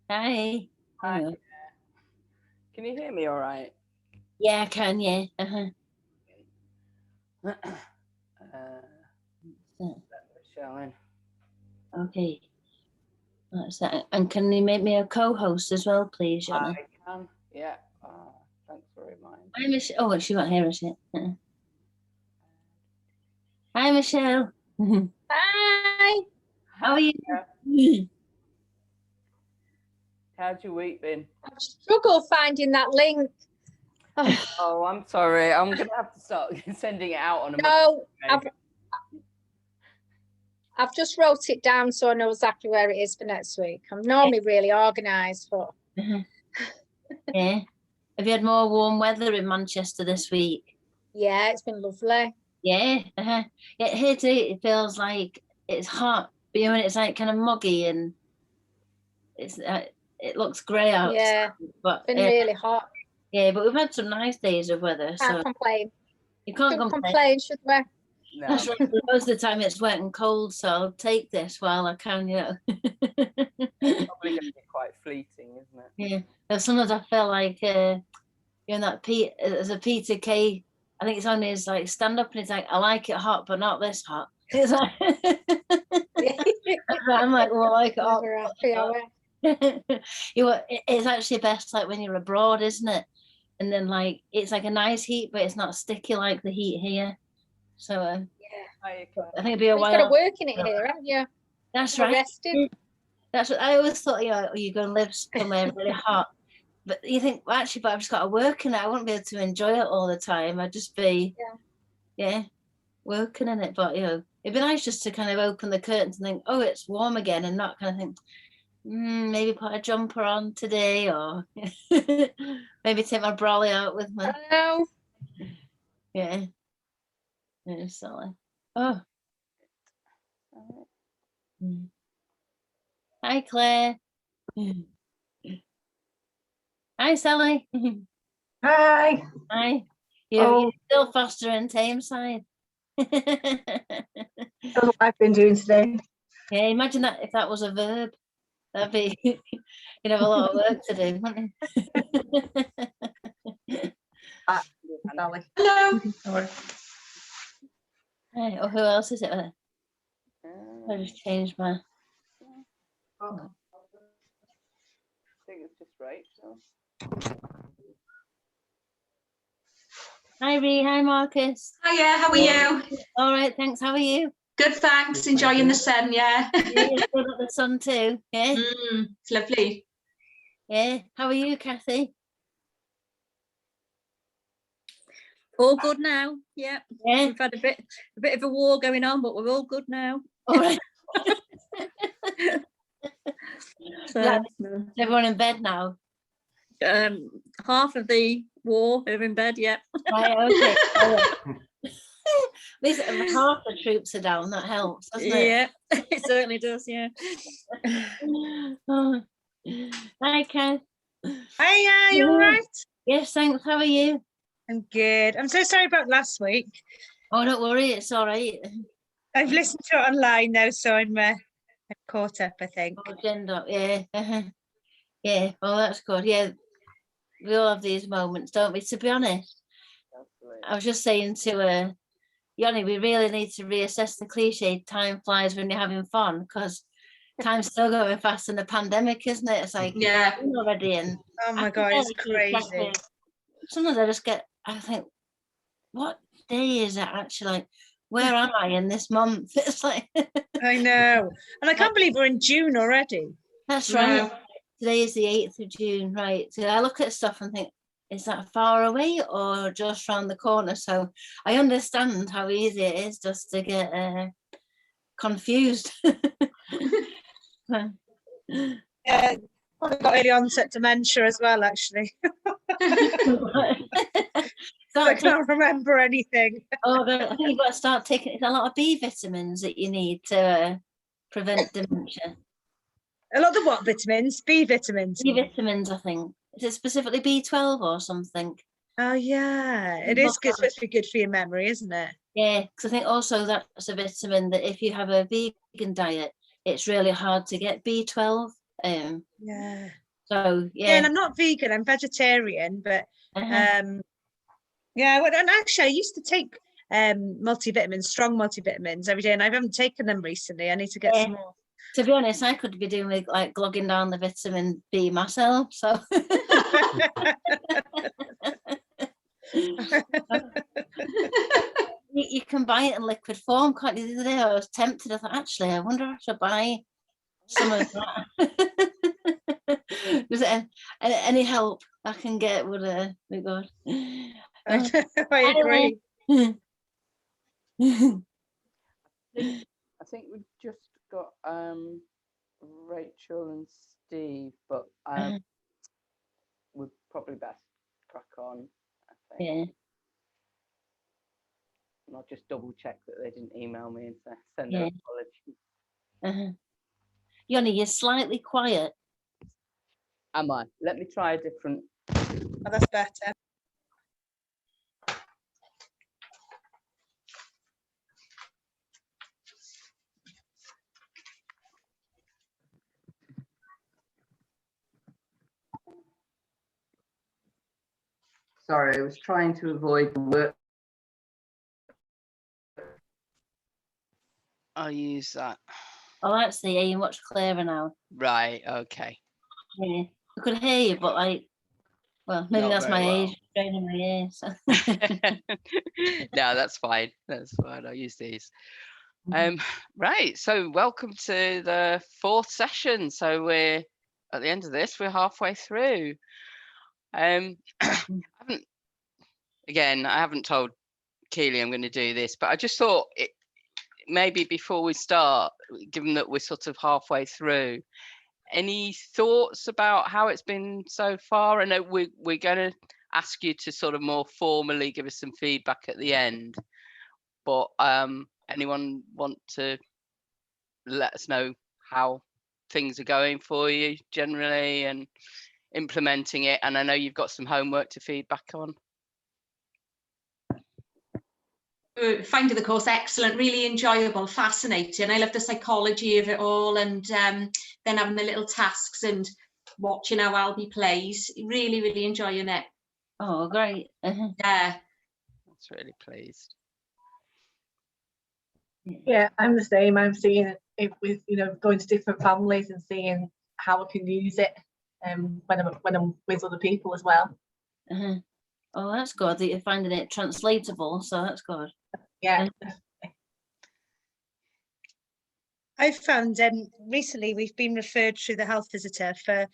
Hi. Hi. Oh. Can you hear me all right? Yeah, I can, yeah. Showing. Okay. That's that. And can you make me a co-host as well, please, Johnny? I can. Yeah. Thanks for reminding. Hi, Michelle. Oh, she won't hear us yet. Hi, Michelle. Hi. How are you? How's your week been? I've struggled finding that link. Oh, I'm sorry. I'm gonna have to start sending it out on a No, Monday. I've just wrote it down so I know exactly where it is for next week. I'm normally really organised, but Yeah. Have you had more warm weather in Manchester this week? yeah, it's been lovely. Yeah. Yeah, here too, it feels like it's hot, but you know, it's like kind of muggy and it's it looks grey out. Yeah, but it's been really hot. yeah, but we've had some nice days of weather, so Can't complain. you can't Shouldn't complain. complain, should we? No. That's right. Most of the time it's wet and cold, so I'll take this while I can, you know. It's probably gonna be quite fleeting, isn't it? Yeah. But sometimes I feel like you know that there's a Peter Kay, I think it's on his like stand up and he's like, I like it hot, but not this hot. It's like I'm like, well, I like it hot. Never happy, are we? You know, it's actually best like when you're abroad, isn't it? And then like it's like a nice heat, but it's not sticky like the heat here. So Yeah. I think it'd be a You've got to while. work in it here, haven't you? That's Not right. rested. That's what I always thought. You know, you're going to live somewhere really hot, but you think, well, actually, but I've just got to work in it. I wouldn't be able to enjoy it all the time. I'd just be, yeah, working in it. But you know, it'd be nice just to kind of open the curtains and think, oh, it's warm again, and not kind of think, maybe put a jumper on today, or maybe take my brolly out with me. Oh, Yeah, it's silly. Oh. Hi, Claire. Hi, Sally. Hi. Hi. You're still Foster and Tameside. That's what I've been doing today. Yeah, imagine that if that was a verb. That'd be, you'd have a lot of work to do, wouldn't you? Sally. Hello. Hey, oh, who else is it? I just changed my. I think it's just Rachel. Hi, Ree. Hi, Marcus. Hiya, how are you? All right, thanks. How are you? Good, thanks. Enjoying the sun, yeah. Yeah, you've still got the sun too. Yeah. It's lovely. Yeah. How are you, Kathy? All good now. Yeah. Yeah. We've had a bit of a war going on, but we're all good now. All right. So, everyone in bed now? Half of the war are in bed, yeah. Right, okay. At least half the troops are down, that helps, doesn't it? Yeah, it certainly does, yeah. Oh. Hi, Kath. Hiya, you all right? Yes, thanks. How are you? I'm good. I'm so sorry about last week. Oh, don't worry, it's all right. I've listened to it online now, so I'm caught up, I think. Oh, gender, yeah. Yeah, well, that's good. Yeah, we all have these moments, don't we? To be honest, I was just saying to Yoni, we really need to reassess the cliche, time flies when you're having fun, because time's still going fast in the pandemic, isn't it? It's like, yeah, already. And oh my God, it's crazy. Sometimes I think, what day is it actually? Like, where am I in this month? It's like, I know. And I can't believe we're in June already. That's right. Today is the 8th of June, right? So I look at stuff and think, is that far away or just around the corner? So I understand how easy it is just to get confused. Yeah, probably got early onset dementia as well, actually. I can't remember anything. Oh, I think you've got to start taking a lot of B vitamins that you need to prevent dementia. A lot of what vitamins? B vitamins? B vitamins, I think. Is it specifically B12 or something? Oh, yeah. It is good, supposed to be good for your memory, isn't it? Yeah, because I think also that's a vitamin that if you have a vegan diet, it's really hard to get B12. Yeah. So Yeah, and yeah. I'm not vegan, I'm vegetarian, but Uh-huh. yeah, well, and actually I used to take multivitamins, strong multivitamins every day, and I haven't taken them recently. I need to get Yeah. some more. To be honest, I could be doing with like glugging down the vitamin B myself. So you can buy it in liquid form, can't you? The other day I was tempted. I thought, actually, I wonder if I should buy some of that. Does it, any help I can get would be good. I agree. I think we've just got Rachel and Steve, but we're probably best crack on, I think. Yeah. And I'll just double check that they didn't email me and send Yeah. their apologies. Yoni, you're slightly quiet. Am I? Let me try a different. Oh, that's better. Sorry, I was trying to avoid the work. I'll use that. Oh, actually, yeah, you're much clearer now. Right, okay. Yeah. I could hear you, but like, well, maybe Not that's my very age straining my ears. No, that's fine. That's fine. I'll use these. Right. So welcome to the 4th session. So we're at the end of this, we're halfway through. I haven't told Keely I'm going to do this, but I just thought maybe before we start, given that we're sort of halfway through, any thoughts about how it's been so far? I know we're going to ask you to sort of more formally give us some feedback at the end, but anyone want to let us know how things are going for you generally and implementing it? And I know you've got some homework to feed back on. Finding the course excellent, really enjoyable, fascinating. I love the psychology of it all, and then having the little tasks and watching how Albie plays. Really, really enjoying it. Oh, great. Yeah. That's really pleased. Yeah, I'm the same. I'm seeing it with, going to different families and seeing how I can use it when I'm with other people as well. Oh, that's good that you're finding it translatable, so that's good. Yeah. I found recently we've been referred through the health visitor for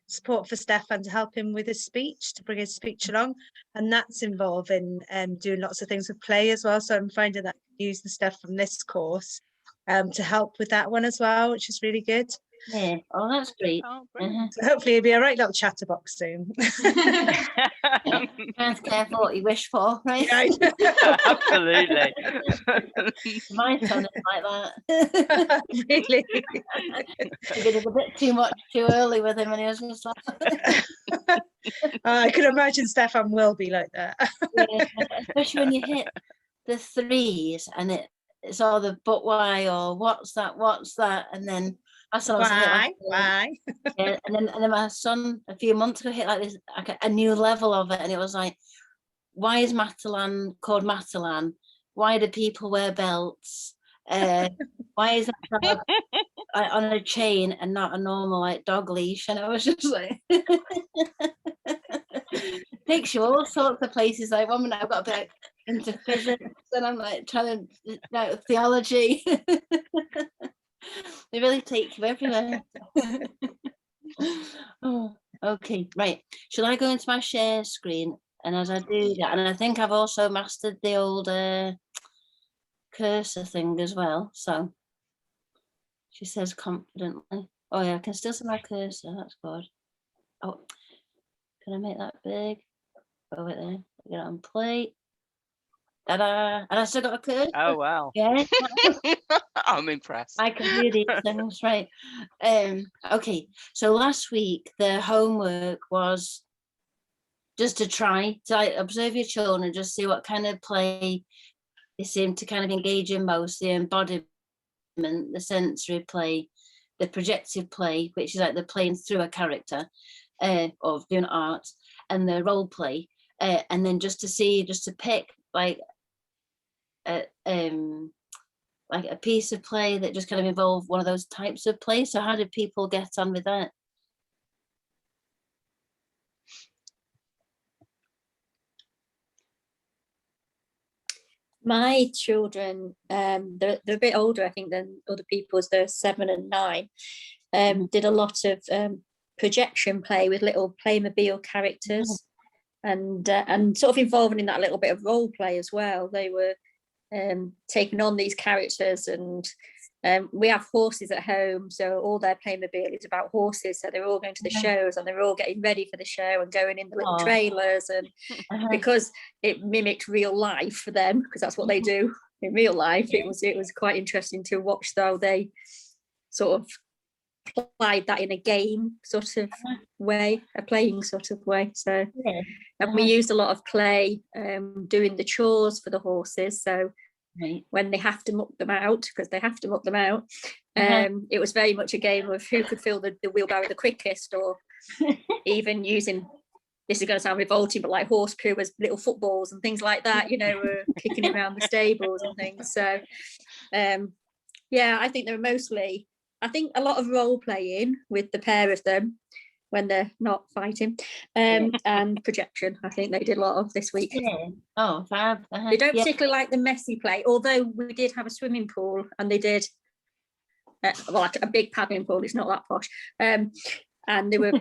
support for Stefan to help him with his speech, to bring his speech along, and that's involving doing lots of things with play as well. So I'm finding that I can use the stuff from this course to help with that one as well, which is really good. Yeah. Oh, that's great. Oh, brilliant. So hopefully it'll be a right little chatterbox soon. Be careful what you wish for, right? Absolutely. My son is like that. Really? He did it a bit too much too early with him, and he was just like. I can imagine Stefan will be like that. Yeah, especially when you hit the 3s and it's all the but why or what's that, and then that's what I was Why? yeah, and then my son a few months ago hit like this, like a new level of it, and it was like, why is Matalan called Matalan? Why do people wear belts? Why is that dog on a chain and not a normal like dog leash? And it was just like takes you all sorts of places. Like one minute I've got to be like into physics, and I'm like trying to know theology. They really take you everywhere. Oh, okay, right. Shall I go into my share screen? And as I do that, and I think I've also mastered the old cursor thing as well. So she says confidently. Oh yeah, I can still see my cursor. That's good. Oh, can I make that big? Oh, wait there. Get it on play. Ta-da! And I still got a cursor. Oh, wow. Yeah. I'm impressed. I can do these things, right? Okay, so last week the homework was just to try to like, observe your children, just see what kind of play they seem to kind of engage in most, the embodiment, the sensory play, the projective play, which is like they're playing through a character of doing art, and the role play, and then just to pick like a piece of play that just kind of involved one of those types of play. So how did people get on with that? My children, they're a bit older, I think, than other people's. They're 7 and 9. Did a lot of projection play with little Playmobil characters, and sort of involving in that little bit of role play as well. They were taking on these characters, and we have horses at home, so all their Playmobil is about horses. So they're all going to the shows, and they're all getting ready for the show and going in the little trailers, and because it mimicked real life for them, because that's what they do in real life. It was quite interesting to watch how they sort of applied that in a game sort of way, a playing sort of way. So and we used a lot of clay doing the chores for the horses. So when they have to muck them out, because they have to muck them out, it was very much a game of who could fill the wheelbarrow the quickest, or even using, this is going to sound revolting, but like horse poo as little footballs and things like that, you know, kicking around the stables and things. So yeah, I think they're mostly, I think a lot of role playing with the pair of them when they're not fighting, and projection. I think they did a lot of this week. Oh, fab. They don't particularly like the messy play, although we did have a swimming pool, and they did well, a big paddling pool. It's not that posh, and they were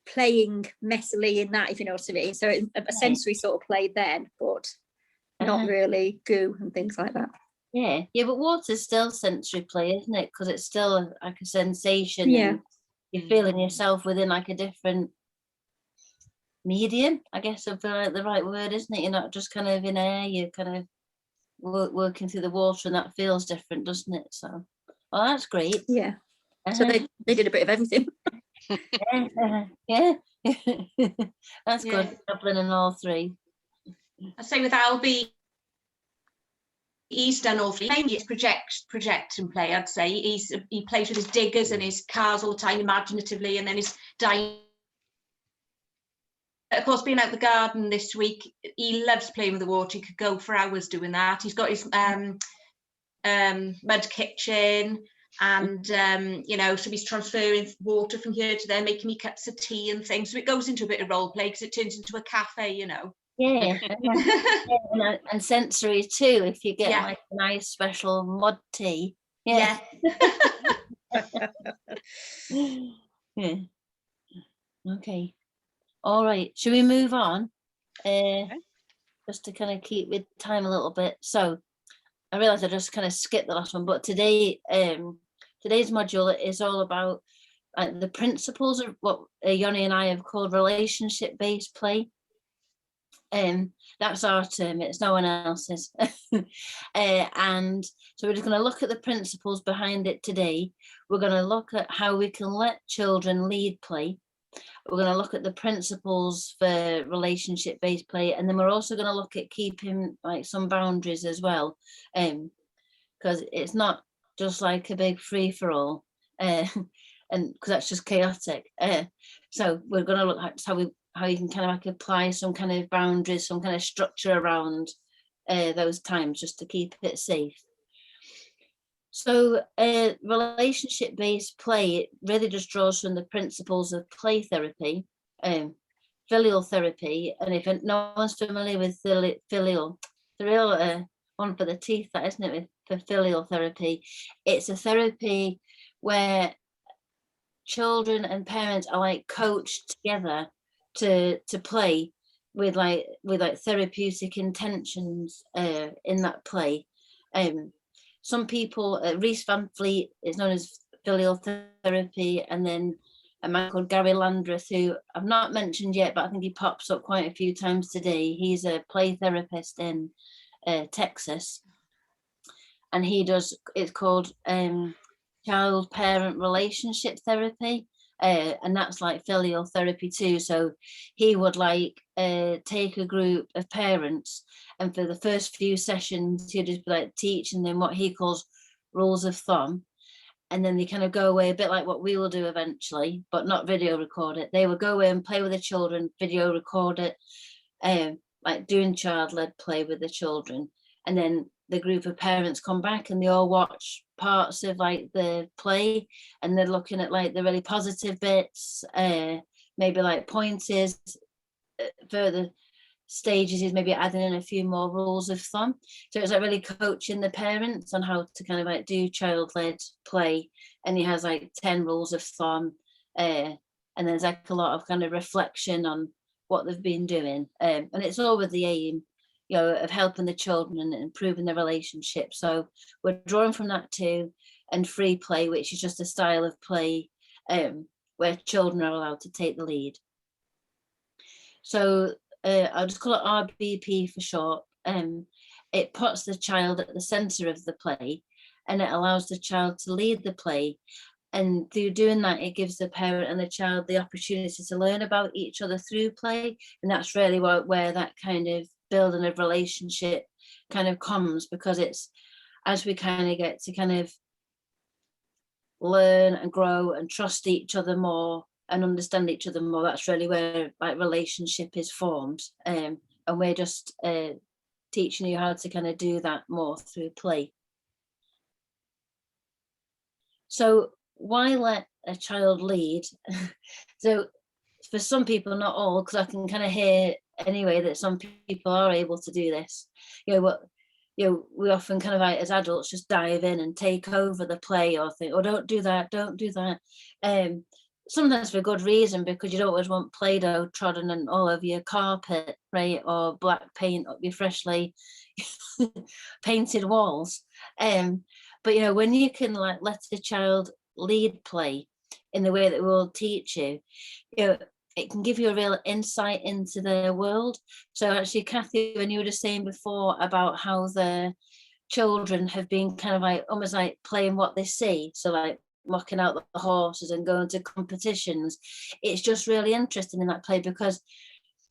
playing messily in that, if you know what I mean. So a sensory sort of play then, but not really goo and things like that. Yeah, but water's still sensory play, isn't it? Because it's still like a sensation. Yeah. And you're feeling yourself within like a different medium, I guess, of the right word, isn't it? You're not just kind of in air, you're kind of working through the water, and that feels different, doesn't it? So, oh, that's great. Yeah. So they did a bit of everything. Yeah. That's good. Dublin and all three. I say with Albie, he's done all three. Mainly it's project and play, I'd say. He plays with his diggers and his cars all the time, imaginatively, and then his of course, being out the garden this week, he loves playing with the water. He could go for hours doing that. He's got his mud kitchen, and you know, so he's transferring water from here to there, making me cups of tea and things. So it goes into a bit of role play, because it turns into a cafe, you know. Yeah. And sensory too, if you get like a nice special mud tea. Yeah. Okay. All right, should we move on? Just to kind of keep with time a little bit. So I realized I just kind of skipped the last one, but today today's module is all about the principles of what Yoni and I have called relationship-based play. That's our term, it's no one else's. And so we're just going to look at the principles behind it today. We're going to look at how we can let children lead play. We're going to look at the principles for relationship-based play, and then we're also going to look at keeping like some boundaries as well, because it's not just like a big free-for-all, and because that's just chaotic. So we're going to look at how you can kind of like apply some kind of boundaries, some kind of structure around those times, just to keep it safe. So relationship-based play, it really just draws from the principles of play therapy, filial therapy, and if no one's familiar with filial, the real one for the teeth, that isn't it, for filial therapy, it's a therapy where children and parents are like coached together to play with like therapeutic intentions in that play. Some people, Rhys Van Fleet is known as filial therapy, and then a man called Gary Landreth, who I've not mentioned yet, but I think he pops up quite a few times today. He's a play therapist in Texas, and he does, it's called child-parent relationship therapy, and that's like filial therapy too. So he would like take a group of parents, and for the first few sessions he'd just be like teaching them what he calls rules of thumb, and then they kind of go away, a bit like what we will do eventually, but not video record it. They will go away and play with the children, video record it, like doing child-led play with the children. And then the group of parents come back and they all watch parts of like the play, and they're looking at like the really positive bits, maybe like pointers, further stages is maybe adding in a few more rules of thumb. So it's like really coaching the parents on how to kind of like do child-led play, and he has like 10 rules of thumb, and there's like a lot of kind of reflection on what they've been doing, and it's all with the aim, you know, of helping the children and improving their relationship. So we're drawing from that too, and free play, which is just a style of play where children are allowed to take the lead. So I'll just call it RBP for short. It puts the child at the center of the play, and it allows the child to lead the play. And through doing that, it gives the parent and the child the opportunity to learn about each other through play. And that's really where that kind of building of relationship kind of comes, because it's as we kind of get to kind of learn and grow and trust each other more and understand each other more, that's really where like relationship is formed, and we're just teaching you how to kind of do that more through play. So why let a child lead? So for some people, not all, because I can kind of hear anyway that some people are able to do this. You know, we often kind of like as adults just dive in and take over the play, or think, oh, don't do that. Sometimes for good reason, because you don't always want Play-Doh trodden and all over your carpet, right? Or black paint up your freshly painted walls. But you know, when you can like let the child lead play in the way that we'll teach you, you know, it can give you a real insight into their world. So actually, Kathy, when you were just saying before about how the children have been kind of like almost like playing what they see, so like mocking out the horses and going to competitions, it's just really interesting in that play, because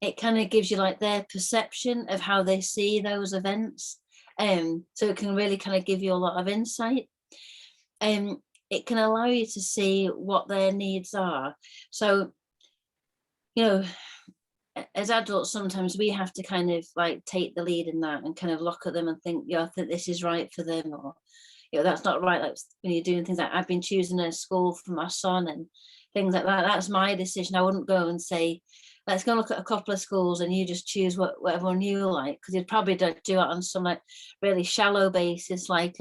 it kind of gives you like their perception of how they see those events, so it can really kind of give you a lot of insight. It can allow you to see what their needs are. So, you know, as adults, sometimes we have to kind of like take the lead in that and kind of look at them and think, yeah, I think this is right for them, or, you know, that's not right. Like when you're doing things like I've been choosing a school for my son and things like that, that's my decision. I wouldn't go and say, let's go look at a couple of schools and you just choose whatever one you like, because you'd probably do it on some like really shallow basis, like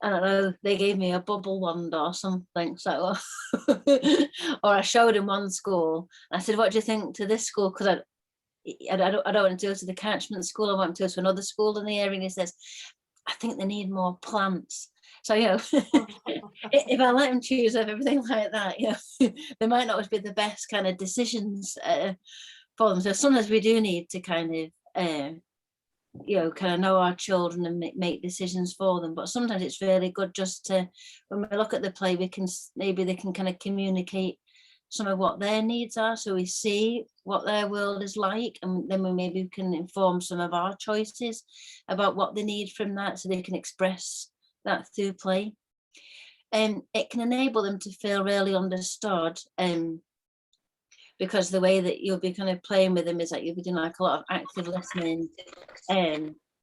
I don't know, they gave me a bubble wand or something. So, or I showed him one school. I said, what do you think to this school? Because I don't want to go to the catchment school. I want to go to another school in the area. And he says, I think they need more plants. So, you know, if I let them choose everything like that, you know, they might not always be the best kind of decisions for them. So sometimes we do need to kind of, you know, kind of know our children and make decisions for them. But sometimes it's really good just to, when we look at the play, we can, maybe they can kind of communicate some of what their needs are, so we see what their world is like, and then we maybe can inform some of our choices about what they need from that, so they can express that through play. And it can enable them to feel really understood, because the way that you'll be kind of playing with them is that you'll be doing like a lot of active listening,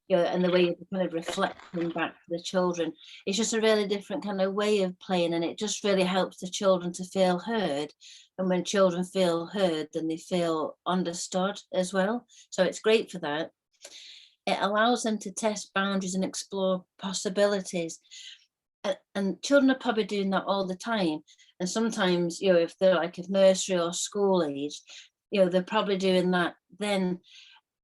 you know, and the way you're kind of reflecting back to the children. It's just a really different kind of way of playing, and it just really helps the children to feel heard. And when children feel heard, then they feel understood as well. So it's great for that. It allows them to test boundaries and explore possibilities. And children are probably doing that all the time. And sometimes, you know, if they're like of nursery or school age, you know, they're probably doing that then,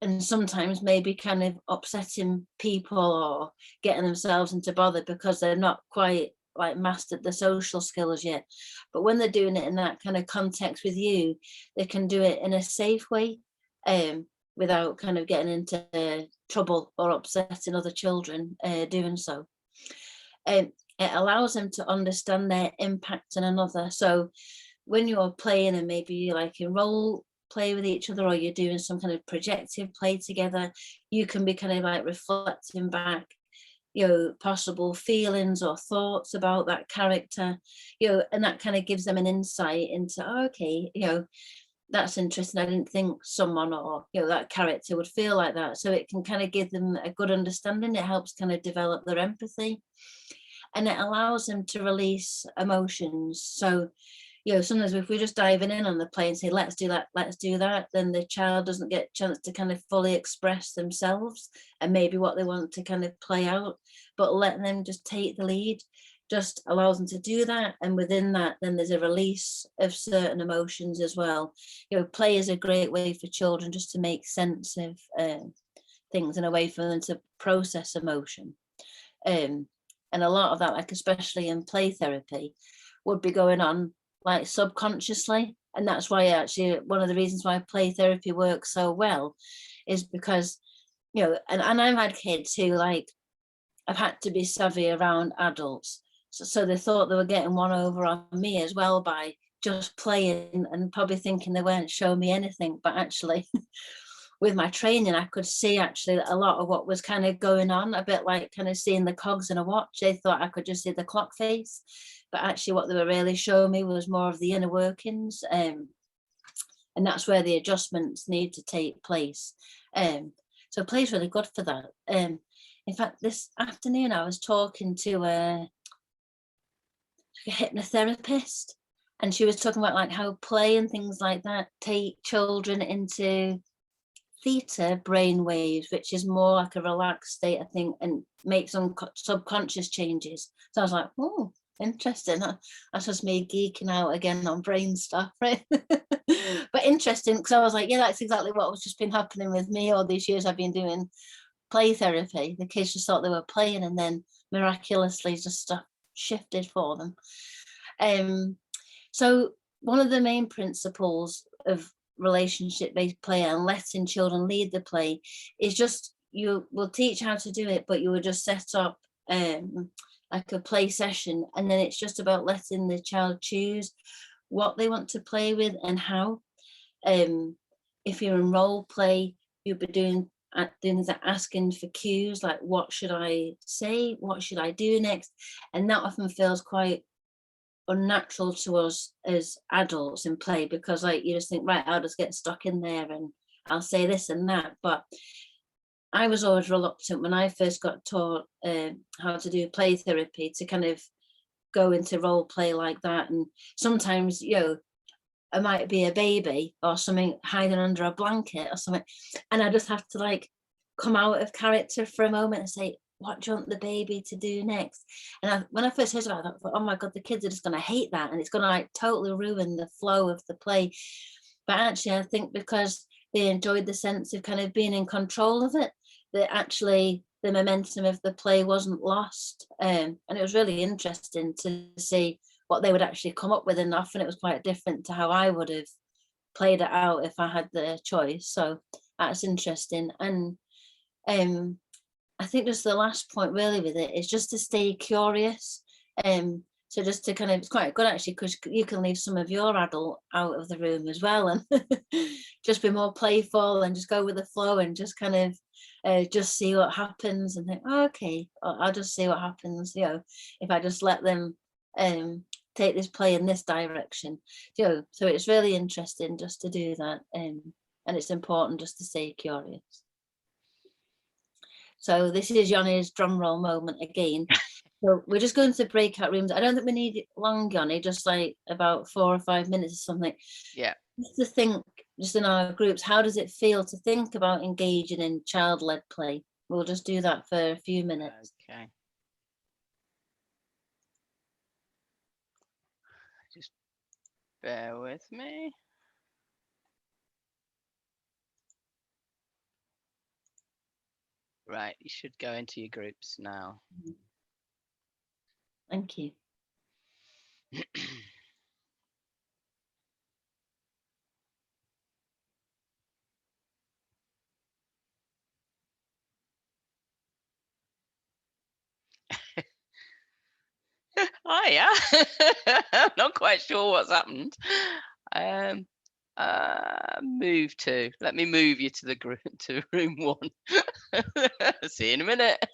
and sometimes maybe kind of upsetting people or getting themselves into bother because they're not quite like mastered the social skills yet. But when they're doing it in that kind of context with you, they can do it in a safe way, without kind of getting into trouble or upsetting other children doing so. It allows them to understand their impact on another. So when you're playing and maybe you like in role play with each other, or you're doing some kind of projective play together, you can be kind of like reflecting back, possible feelings or thoughts about that character, and that kind of gives them an insight into, okay, that's interesting. I didn't think someone or that character would feel like that. So it can kind of give them a good understanding. It helps kind of develop their empathy, and it allows them to release emotions. So sometimes if we're just diving in on the play and say, let's do that, then the child doesn't get a chance to kind of fully express themselves and maybe what they want to kind of play out. But letting them just take the lead just allows them to do that. And within that, then there's a release of certain emotions as well. Play is a great way for children just to make sense of things, and a way for them to process emotion. And a lot of that, like especially in play therapy, would be going on like subconsciously. And that's why actually one of the reasons why play therapy works so well is because, and I've had kids who like, I've had to be savvy around adults. So they thought they were getting one over on me as well by just playing, and probably thinking they weren't showing me anything. But actually with my training, I could see actually a lot of what was kind of going on, a bit like kind of seeing the cogs in a watch. They thought I could just see the clock face, but actually what they were really showing me was more of the inner workings. And that's where the adjustments need to take place. So play is really good for that. In fact, this afternoon I was talking to a hypnotherapist, and she was talking about like how play and things like that take children into theta brain waves, which is more like a relaxed state, I think, and makes some subconscious changes. So I was like, oh, interesting. That's just me geeking out again on brain stuff, right? But interesting, because I was like, yeah, that's exactly what was just been happening with me all these years I've been doing play therapy. The kids just thought they were playing, and then miraculously just stuff shifted for them. So one of the main principles of relationship-based play and letting children lead the play is just, you will teach how to do it, but you will just set up like a play session, and then it's just about letting the child choose what they want to play with and how. If you're in role play, you'll be doing things like asking for cues, like what should I say, what should I do next, and that often feels quite unnatural to us as adults in play, because like you just think, right, I'll just get stuck in there and I'll say this and that. But I was always reluctant when I first got taught how to do play therapy to kind of go into role play like that. And sometimes I might be a baby or something hiding under a blanket or something, and I just have to like come out of character for a moment and say, what do you want the baby to do next? And when I first heard about it, I thought, oh my God, the kids are just going to hate that, and it's going to like totally ruin the flow of the play. But actually, I think because they enjoyed the sense of kind of being in control of it, that actually the momentum of the play wasn't lost. And it was really interesting to see what they would actually come up with, and often it was quite different to how I would have played it out if I had the choice. So that's interesting. And I think just the last point really with it is just to stay curious. So just to kind of, it's quite good actually, because you can leave some of your adult out of the room as well, and just be more playful and just go with the flow, and just kind of just see what happens, and think, oh, okay, I'll just see what happens, if I just let them take this play in this direction. So it's really interesting just to do that, and it's important just to stay curious. So this is Yoni's drum roll moment again. So we're just going to breakout rooms. I don't think we need it long, Yoni, just like about 4 or 5 minutes or something. Yeah. Just to think, just in our groups, how does it feel to think about engaging in child-led play? We'll just do that for a few minutes. Okay. Just bear with me. Right, you should go into your groups now. Thank you. Hiya. I'm not quite sure what's happened. Let me move you to the group, to room 1. See you in a minute.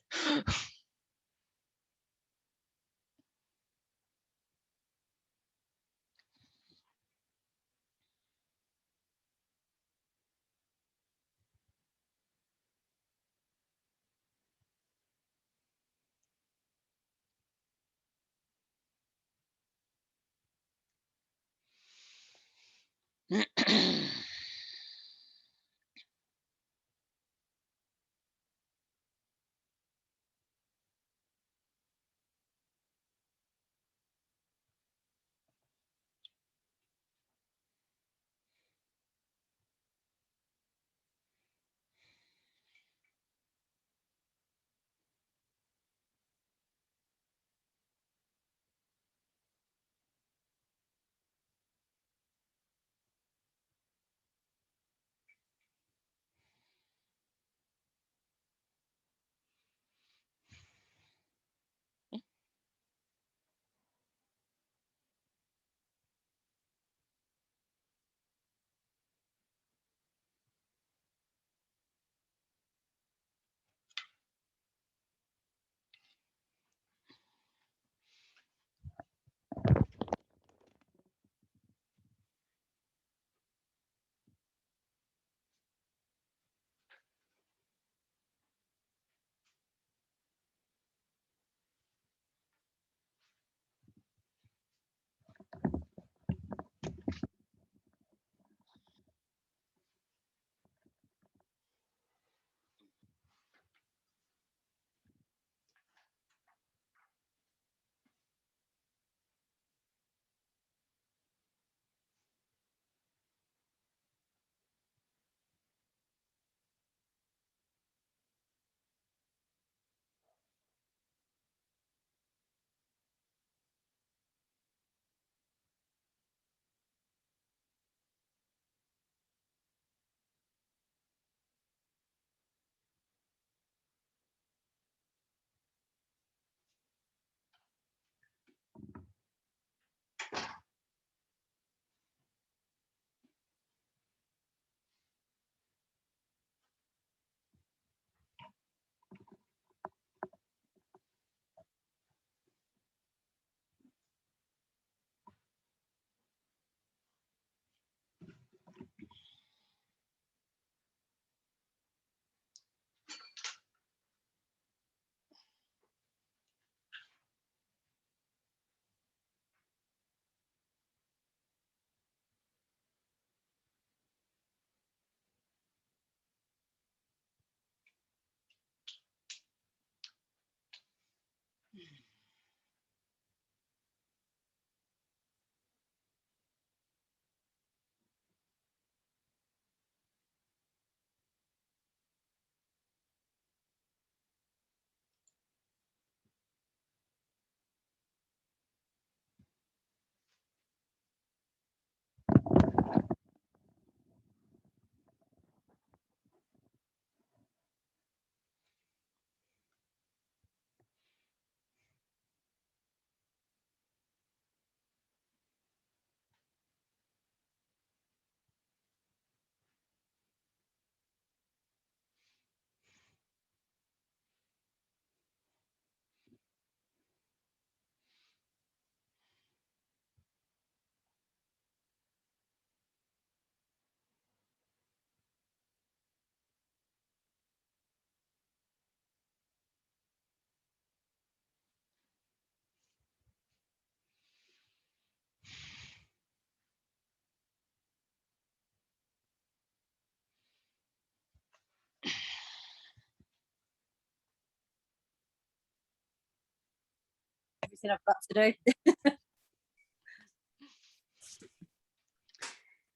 Everything I've got to do.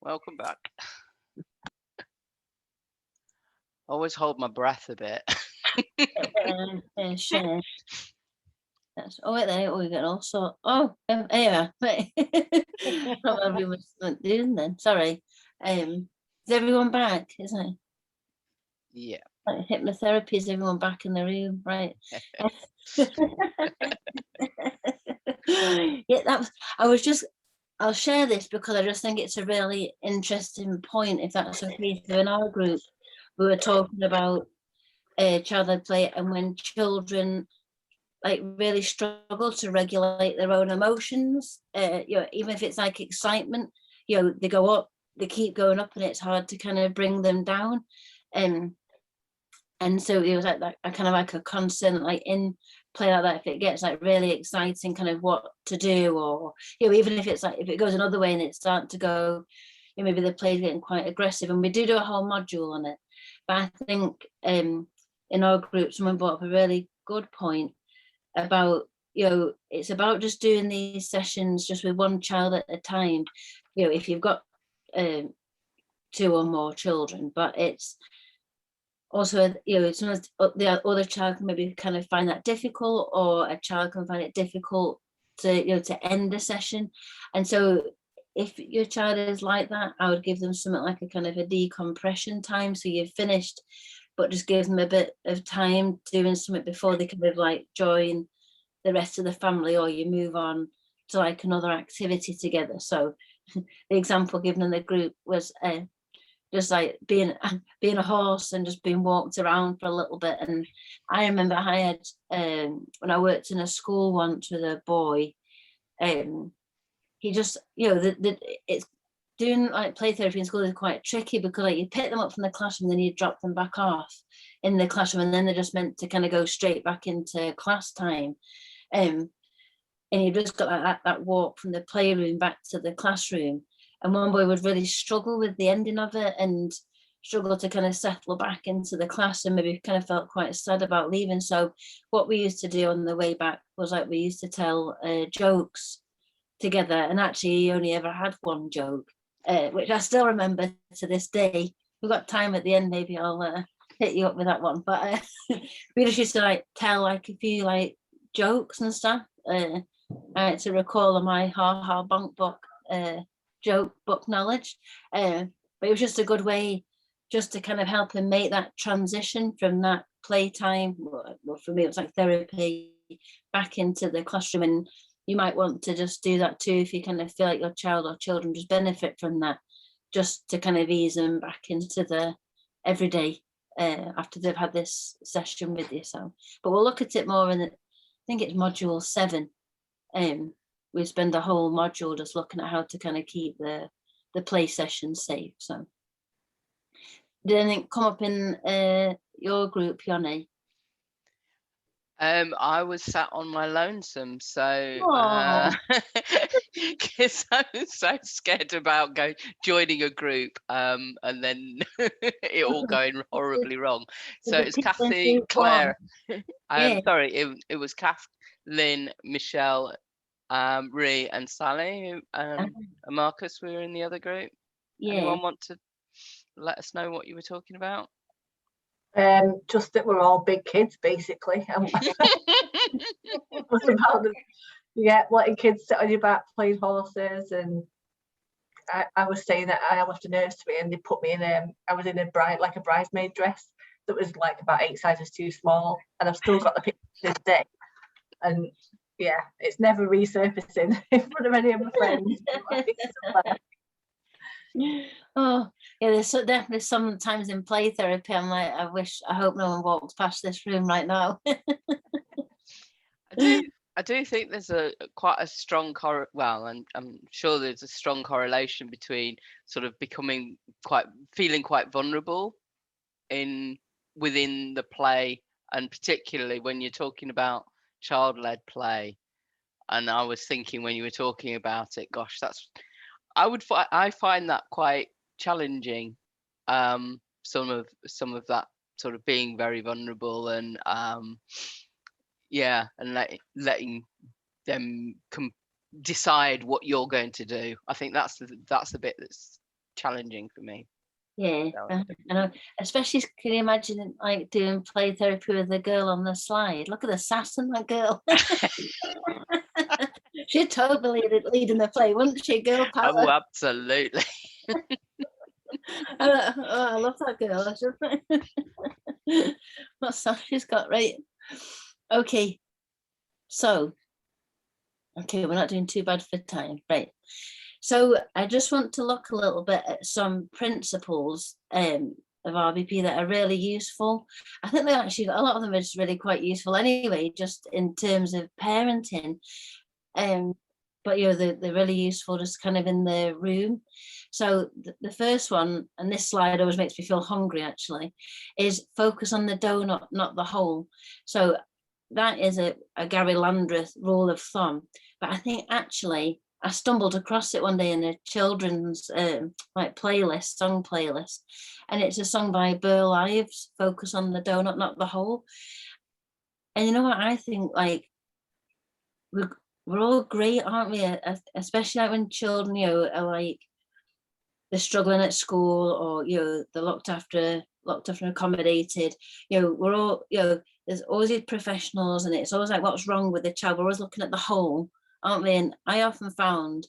Welcome back. Always hold my breath a bit. Share. That's, oh, wait there. Oh, we got all sort. Oh, anyway. Not everyone's doing then. Sorry. Is everyone back? Isn't it? Yeah. Like hypnotherapy, is everyone back in the room? Right. Yeah, that was. I'll share this because I just think it's a really interesting point, if that's okay. So in our group, we were talking about childhood play and when children like really struggle to regulate their own emotions, even if it's like excitement, they go up, they keep going up and it's hard to kind of bring them down. And so it was like that, kind of like a constant, like in play like that, if it gets like really exciting, kind of what to do, or even if it's like if it goes another way and it's starting to go, maybe the play's getting quite aggressive, and we do a whole module on it. But I think in our group, someone brought up a really good point about, it's about just doing these sessions just with one child at a time. If you've got 2 or more children, but it's also, sometimes the other child can maybe kind of find that difficult, or a child can find it difficult to, to end a session. And so if your child is like that, I would give them something like a kind of a decompression time. So you've finished, but just give them a bit of time doing something before they kind of like join the rest of the family, or you move on to like another activity together. So the example given in the group was just like being a horse and just being walked around for a little bit. And I remember I had when I worked in a school once with a boy, he just, it's doing like play therapy in school is quite tricky, because like you pick them up from the classroom, then you drop them back off in the classroom, and then they're just meant to kind of go straight back into class time. And you just got like that walk from the playroom back to the classroom. And one boy would really struggle with the ending of it, and struggle to kind of settle back into the class, and maybe kind of felt quite sad about leaving. So what we used to do on the way back was like we used to tell jokes together, and actually he only ever had one joke, which I still remember to this day. We've got time at the end, maybe I'll hit you up with that one. But we just used to like tell like a few like jokes and stuff to recall on my ha bunk book joke book knowledge, but it was just a good way just to kind of help him make that transition from that playtime, well for me it was like therapy, back into the classroom. And you might want to just do that too if you kind of feel like your child or children just benefit from that, just to kind of ease them back into the everyday after they've had this session with you. So but we'll look at it more in I think it's module 7. We spend the whole module just looking at how to kind of keep the play sessions safe. So did anything come up in your group, Yoni? I was sat on my lonesome, so Aw. because I was so scared about joining a group, and then it all going horribly wrong. So it's Kathy, Claire. Yeah. Sorry, it was Kathleen, Michelle, Ree, and Sally, and Marcus were in the other group. Yeah. Anyone want to let us know what you were talking about? Just that we're all big kids, basically. It was about letting kids sit on your back, playing horses, and I was saying that I left a nursery and they put me in I was in a bridesmaid dress that was like about 8 sizes too small, and I've still got the picture to this day. And yeah, it's never resurfacing in front of any of my friends. Oh yeah, there's definitely sometimes in play therapy I'm like, I hope no one walks past this room right now. I do think there's quite a strong and I'm sure there's a strong correlation between sort of feeling quite vulnerable within the play, and particularly when you're talking about child-led play. And I was thinking when you were talking about it, gosh, I find that quite challenging. Some of that sort of being very vulnerable, and and letting them decide what you're going to do. I think that's the bit that's challenging for me. Yeah, I know. Especially, can you imagine like doing play therapy with a girl on the slide? Look at the sass in that girl. She'd totally leading the play, wouldn't she, girl power? Oh, absolutely. I love that girl. What sass she's got, right? Okay, so we're not doing too bad for time, right? So I just want to look a little bit at some principles of RBP that are really useful. I think a lot of them are just really quite useful anyway, just in terms of parenting. But they're really useful just kind of in the room. So the first one, and this slide always makes me feel hungry actually, is focus on the donut, not the hole. So that is a Gary Landreth rule of thumb. But I think actually I stumbled across it one day in a children's like playlist, song playlist, and it's a song by Burl Ives, "Focus on the Donut, Not the Hole." And you know what I think? Like we're all great, aren't we? Especially like when children, you know, are like they're struggling at school, or you know, they're looked after and accommodated. You know, we're all, you know, there's always these professionals, and it's always like, what's wrong with the child? We're always looking at the whole, aren't we? And I often found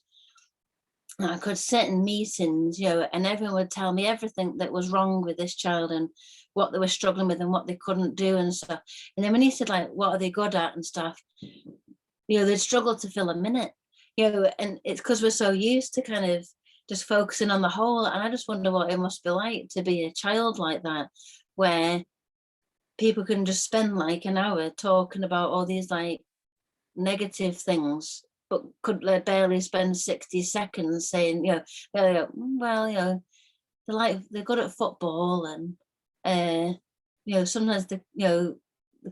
I could sit in meetings, you know, and everyone would tell me everything that was wrong with this child and what they were struggling with and what they couldn't do and stuff. And then when he said, like, what are they good at and stuff, you know, they'd struggle to fill a minute, you know, and it's because we're so used to kind of just focusing on the whole. And I just wonder what it must be like to be a child like that, where people can just spend like an hour talking about all these like negative things, but could barely spend 60 seconds saying, you know, well, you know, they're good at football, and you know, sometimes they're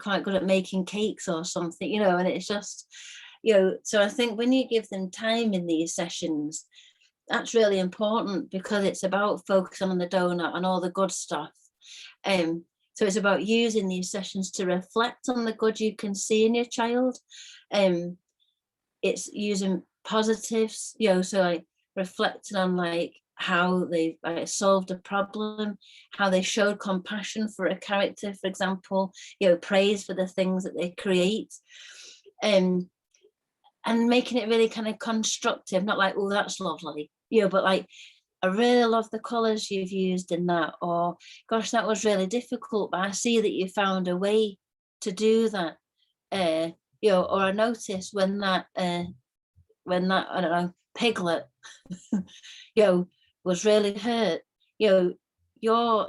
quite good at making cakes or something, you know. And it's just, you know, so I think when you give them time in these sessions, that's really important, because it's about focusing on the donut and all the good stuff. So it's about using these sessions to reflect on the good you can see in your child. It's using positives, you know, so like reflecting on like how they solved a problem, how they showed compassion for a character, for example, you know, praise for the things that they create, and making it really kind of constructive, not like, oh, that's lovely, you know, but like, I really love the colours you've used in that, or gosh, that was really difficult, but I see that you found a way to do that. You know, or I noticed when that I don't know, Piglet, you know, was really hurt, you know, your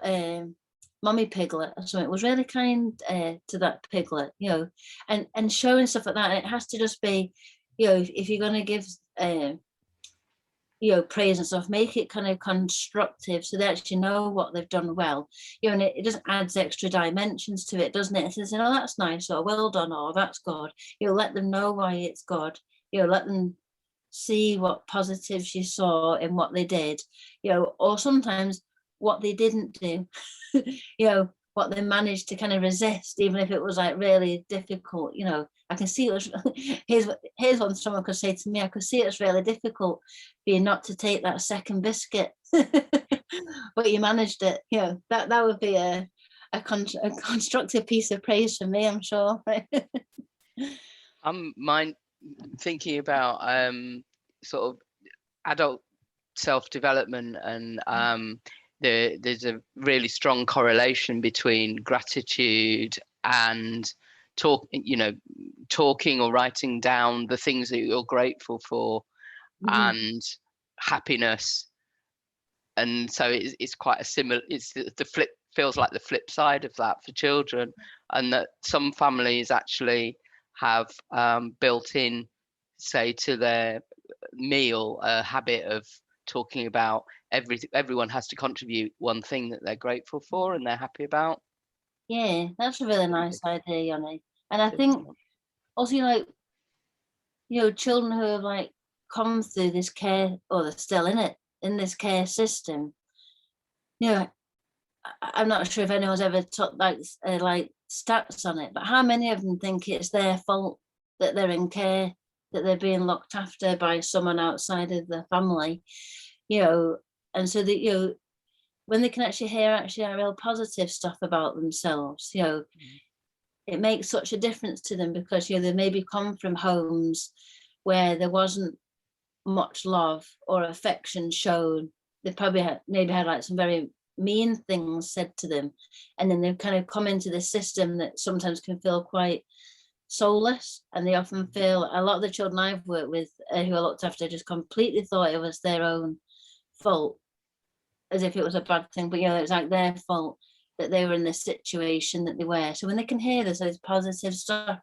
Mummy Piglet or something was really kind to that Piglet, you know, and showing stuff like that. And it has to just be, you know, if you're going to give you know, praise and stuff, make it kind of constructive, so they actually know what they've done well, you know. And it just adds extra dimensions to it, doesn't it? It says, oh, that's nice, or well done, or that's good. You know, let them know why it's good, you know, let them see what positives you saw in what they did, you know, or sometimes what they didn't do, you know, what they managed to kind of resist, even if it was like really difficult. You know, I can see it was, here's one someone could say to me, I could see it's really difficult for you not to take that second biscuit, but you managed it. You know, that would be a constructive piece of praise for me, I'm sure. I'm thinking about sort of adult self-development, and there's a really strong correlation between gratitude and talking or writing down the things that you're grateful for, and happiness. And so it's quite a similar, it's the flip, feels like the flip side of that for children, and that some families actually have built in, say, to their meal, a habit of talking about everyone has to contribute one thing that they're grateful for and they're happy about. Yeah, that's a really nice idea, Yanni. And I think also, like, you know, children who have like come through this care, or they're still in this care system, you know, I'm not sure if anyone's ever took like stats on it, but how many of them think it's their fault that they're in care, that they're being looked after by someone outside of the family, you know. And so that, you know, when they can actually hear a real positive stuff about themselves, you know, it makes such a difference to them, because, you know, they maybe come from homes where there wasn't much love or affection shown. They probably had like some very mean things said to them, and then they've kind of come into this system that sometimes can feel quite soulless, and they often feel, a lot of the children I've worked with who I looked after just completely thought it was their own fault, as if it was a bad thing, but, you know, it's like their fault that they were in this situation that they were. So when they can hear this positive stuff,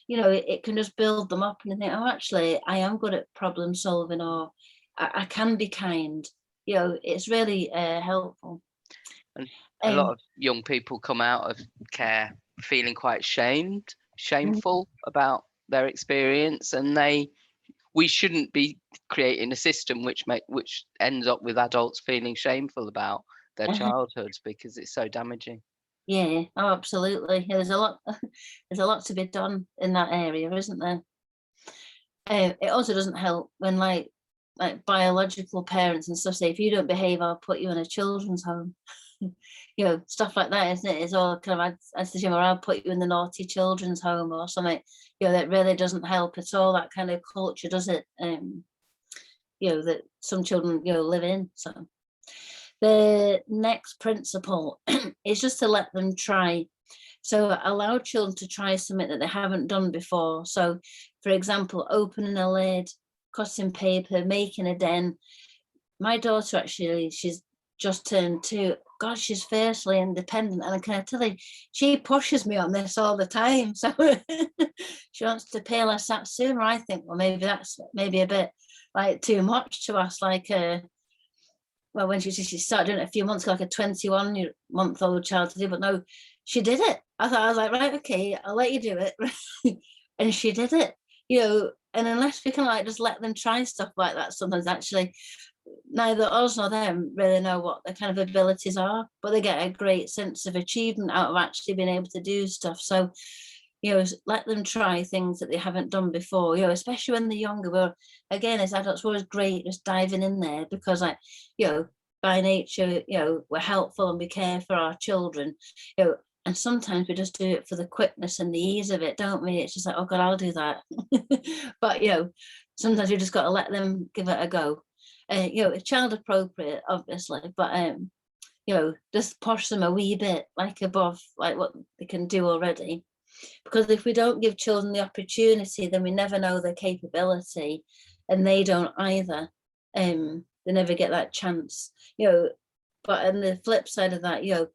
you know, it can just build them up, and they think, oh, actually, I am good at problem solving, or I can be kind. You know, it's really helpful. And a lot of young people come out of care feeling quite shameful about their experience, and they we shouldn't be creating a system which ends up with adults feeling shameful about their childhoods because it's so damaging. Yeah, oh, absolutely. Yeah, there's a lot there's a lot to be done in that area, isn't there? It also doesn't help when like biological parents and stuff say, if you don't behave, I'll put you in a children's home. You know, stuff like that, isn't it? It's all kind of or I'll put you in the naughty children's home or something. You know, that really doesn't help at all, that kind of culture, does it? You know, that some children, you know, live in. So the next principle is just to let them try. So allow children to try something that they haven't done before. So for example, opening a lid, cutting paper, making a den. My daughter, actually, she's just turned 2. God, she's fiercely independent, and I can tell you, she pushes me on this all the time. So she wants to peel her satsuma. I think, well, maybe that's maybe a bit like too much to ask, like well, when she started doing it a few months ago, like a 21-month-old child to do, but no, she did it. I was like, right, okay, I'll let you do it. And she did it, you know. And unless we can like just let them try stuff like that, sometimes actually neither us nor them really know what their kind of abilities are, but they get a great sense of achievement out of actually being able to do stuff. So, you know, let them try things that they haven't done before, you know, especially when they're younger. Well, again, as adults, we're always great just diving in there because, like, you know, by nature, you know, we're helpful and we care for our children, you know, and sometimes we just do it for the quickness and the ease of it, don't we? It's just like, oh God, I'll do that. But, you know, sometimes we just got to let them give it a go. You know, child appropriate, obviously, but you know, just push them a wee bit, like above, like what they can do already. Because if we don't give children the opportunity, then we never know their capability, and they don't either. They never get that chance, you know. But on the flip side of that, you know,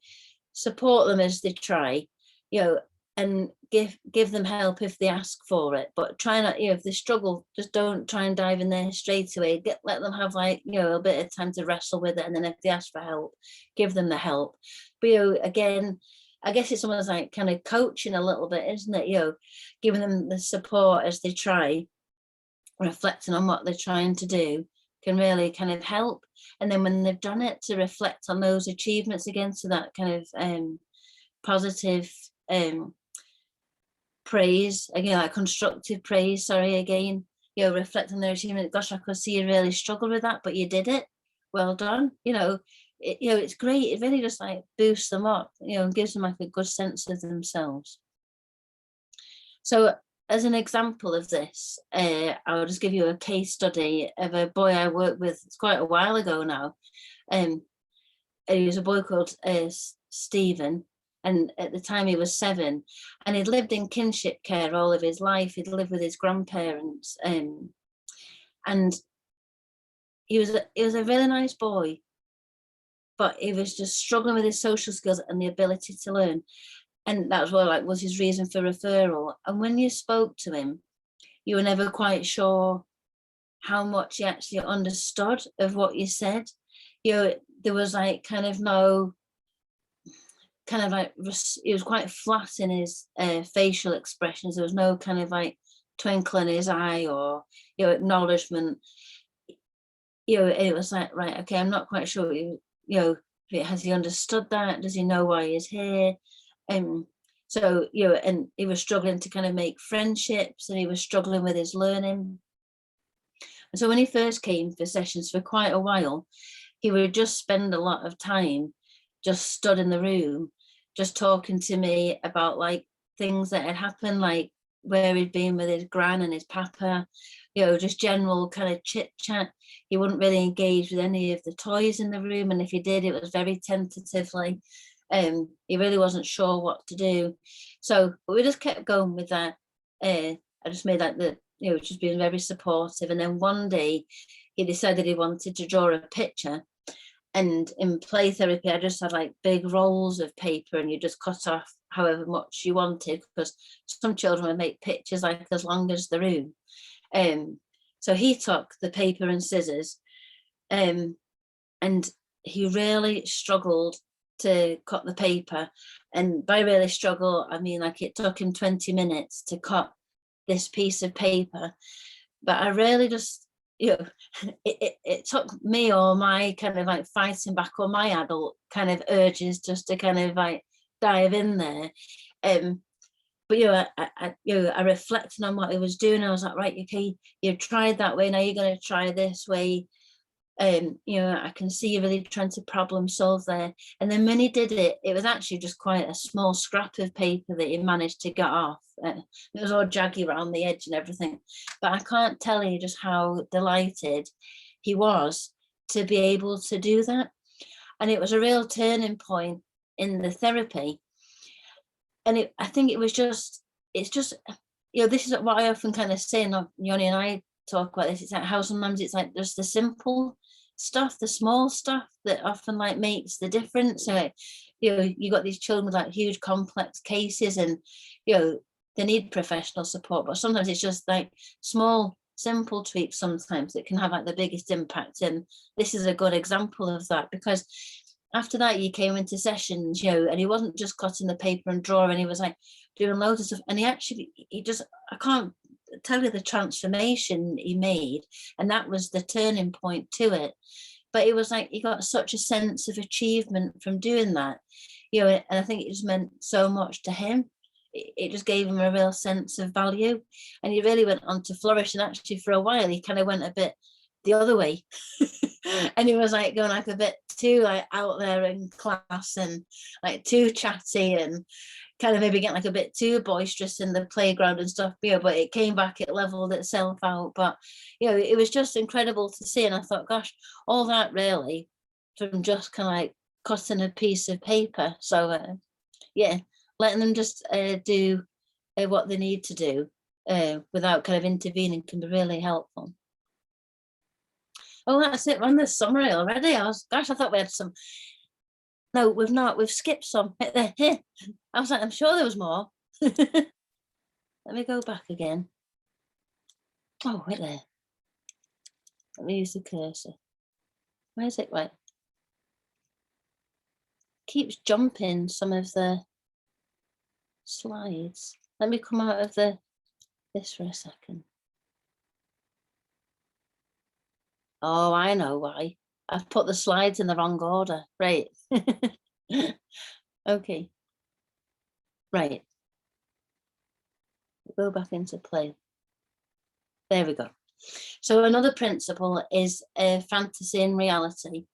support them as they try, you know, and give them help if they ask for it, but try not, you know, if they struggle, just don't try and dive in there straight away. Let them have, like, you know, a bit of time to wrestle with it, and then if they ask for help, give them the help. But, you know, again, I guess it's almost like kind of coaching a little bit, isn't it? You know, giving them the support as they try, reflecting on what they're trying to do can really kind of help. And then when they've done it, to reflect on those achievements again, so that kind of positive praise, again, like constructive praise, sorry, again, you know, reflect on their achievement. Gosh, I could see you really struggled with that, but you did it. Well done. You know, you know, it's great. It really just like boosts them up, you know, and gives them like a good sense of themselves. So as an example of this, I'll just give you a case study of a boy I worked with. It's quite a while ago now. He was a boy called Stephen, and at the time he was 7, and he'd lived in kinship care all of his life. He'd lived with his grandparents, and he was a really nice boy, but he was just struggling with his social skills and the ability to learn. And that was what, like, was his reason for referral. And when you spoke to him, you were never quite sure how much he actually understood of what you said. You know, there was like kind of no, kind of like, he was quite flat in his facial expressions. There was no kind of like twinkle in his eye or, you know, acknowledgement. You know, it was like, right, okay, I'm not quite sure, you know, has he understood that? Does he know why he's here? So, you know, and he was struggling to kind of make friendships, and he was struggling with his learning. And so when he first came for sessions, for quite a while, he would just spend a lot of time just stood in the room, just talking to me about like things that had happened, like where he'd been with his gran and his papa, you know, just general kind of chit chat. He wouldn't really engage with any of the toys in the room, and if he did, it was very tentatively. He really wasn't sure what to do. So we just kept going with that. I just made like the, you know, just being very supportive. And then one day he decided he wanted to draw a picture. And in play therapy, I just had like big rolls of paper, and you just cut off however much you wanted, because some children would make pictures like as long as the room. So he took the paper and scissors, and he really struggled to cut the paper. And by really struggle, I mean like it took him 20 minutes to cut this piece of paper. but I really just, you know, it took me all my kind of like fighting back all my adult kind of urges just to kind of like dive in there. But you know, I reflected on what he was doing. I was like, right, okay, you've tried that way. Now you're going to try this way. You know, I can see you really trying to problem solve there. And then when he did it, it was actually just quite a small scrap of paper that he managed to get off. It was all jaggy around the edge and everything. But I can't tell you just how delighted he was to be able to do that. And it was a real turning point in the therapy. And I think it was just, it's just, you know, this is what I often kind of say, and Yoni and I talk about this. It's like how sometimes it's like just the simple stuff, the small stuff that often like makes the difference. So, you know, you got these children with like huge complex cases, and you know, they need professional support, but sometimes it's just like small simple tweaks sometimes that can have like the biggest impact. And this is a good example of that, because after that he came into sessions, you know, and he wasn't just cutting the paper and drawing, he was like doing loads of stuff. And he just, I can't tell you the transformation he made, and that was the turning point to it. But it was like he got such a sense of achievement from doing that, you know, and I think it just meant so much to him. It just gave him a real sense of value, and he really went on to flourish. And actually for a while he kind of went a bit the other way and he was like going like a bit too like out there in class and like too chatty and kind of maybe getting like a bit too boisterous in the playground and stuff, you know, but it came back, it leveled itself out. But you know, it was just incredible to see. And I thought, gosh, all that really from just kind of like cutting a piece of paper. So yeah, letting them just do what they need to do without kind of intervening can be really helpful. Oh, that's it. We're on the summary already. I thought we had some. No, we've not. We've skipped some. I was like, I'm sure there was more. Let me go back again. Oh, wait there. Let me use the cursor. Where's it? Right. Keeps jumping some of the slides. Let me come out of this for a second. Oh, I know why. I've put the slides in the wrong order. Right. Okay. Right. Go back into play. There we go. So another principle is fantasy and reality.